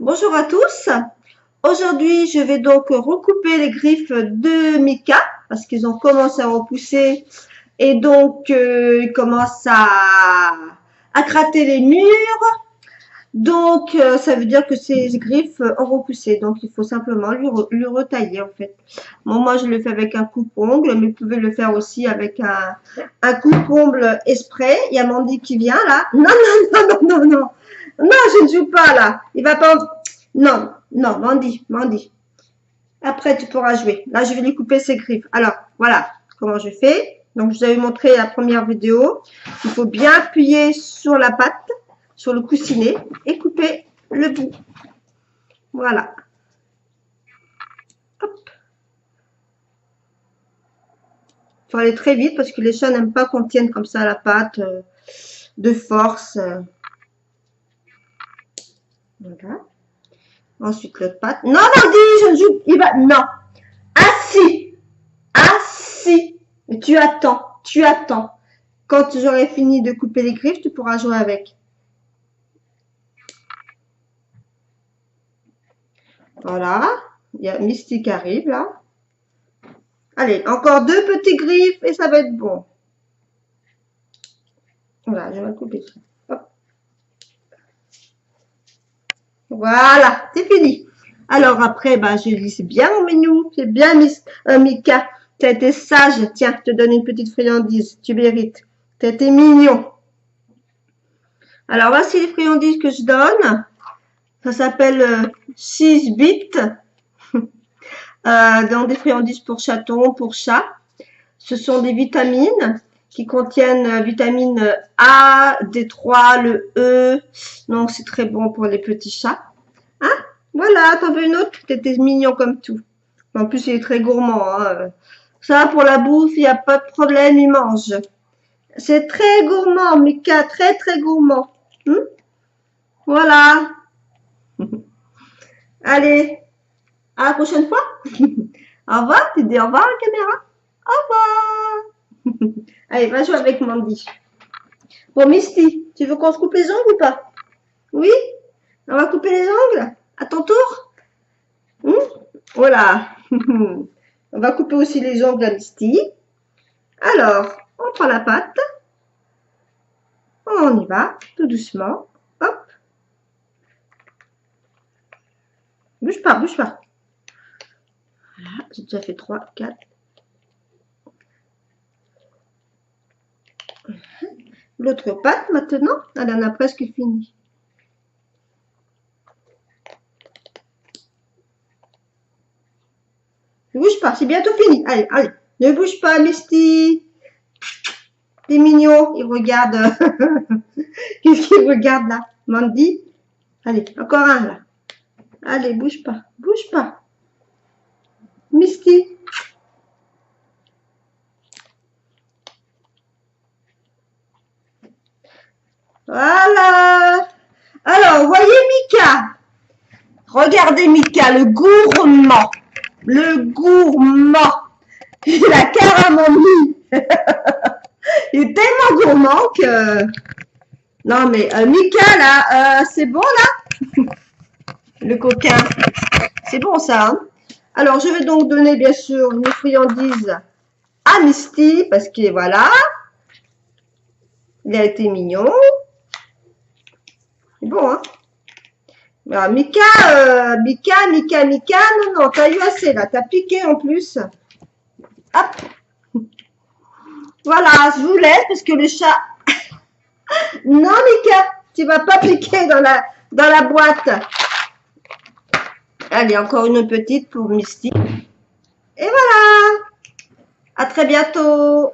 Bonjour à tous. Aujourd'hui, je vais donc recouper les griffes de Mika parce qu'ils ont commencé à repousser et donc ils commencent à gratter les murs. Donc, ça veut dire que ces griffes ont repoussé. Donc, il faut simplement lui retailler en fait. Bon, moi, je le fais avec un coupe-ongle, mais vous pouvez le faire aussi avec un coupe-ongle exprès. Il y a Mandy qui vient là. Non, non, non, non, non, non. Non, je ne joue pas là. Il va pas. Non, non, Mandy, Mandy. Après, tu pourras jouer. Là, je vais lui couper ses griffes. Alors, voilà comment je fais. Donc, je vous avais montré la première vidéo. Il faut bien appuyer sur la patte, sur le coussinet et couper le bout. Voilà. Hop. Il faut aller très vite parce que les chats n'aiment pas qu'on tienne comme ça la patte de force. Voilà. Ensuite, l'autre patte. Non, Mandy, je ne joue. Il va. Non. Assis. Assis. Mais tu attends. Tu attends. Quand j'aurai fini de couper les griffes, tu pourras jouer avec. Voilà. Il y a Misty qui arrive là. Allez, encore deux petits griffes et ça va être bon. Voilà, je vais couper ça. Hop. Voilà, c'est fini. Alors après, bah, je dis, c'est bien mon minou, c'est bien Mika. Tu as été sage. Tiens, je te donne une petite friandise. Tu mérites. Tu as été mignon. Alors, voici les friandises que je donne. Ça s'appelle 6 bits. Dans des friandises pour chatons, pour chats. Ce sont des vitamines qui contiennent vitamine A, D3, le E. Donc, c'est très bon pour les petits chats. Hein? Voilà, t'en veux une autre? T'étais mignon comme tout. En plus, il est très gourmand. Hein. Ça, pour la bouffe, il n'y a pas de problème, il mange. C'est très gourmand, Mika, très, très gourmand. Voilà. Allez, à la prochaine fois. Au revoir, tu dis au revoir à la caméra. Au revoir. Allez, va jouer avec Mandy. Bon, Misty, tu veux qu'on se coupe les ongles ou pas? Oui? On va couper les ongles? À ton tour? Voilà. On va couper aussi les ongles à Misty. Alors, on prend la pâte. On y va, tout doucement. Hop. Bouge pas, bouge pas. Voilà, j'ai déjà fait 3, 4. L'autre patte maintenant, elle en a presque fini. Ne bouge pas, c'est bientôt fini. Allez, allez, ne bouge pas, Misty. T'es mignon, il regarde. Qu'est-ce qu'il regarde là? Mandy? Allez, encore un là. Allez, bouge pas, bouge pas. Misty. Voilà. Alors, voyez Mika. Regardez Mika, le gourmand. Le gourmand. Il a carrément mis. Il est tellement gourmand que... Non, mais Mika, là, c'est bon, là? Le coquin. C'est bon, ça. Hein? Alors, je vais donc donner, bien sûr, une friandise à Misty, parce que, voilà, il a été mignon. C'est bon, hein? Alors, Mika, non, t'as eu assez, là. T'as piqué, en plus. Hop. Voilà, je vous laisse, parce que le chat... Non, Mika, tu vas pas piquer dans la boîte. Allez, encore une petite pour Misty. Et voilà. À très bientôt.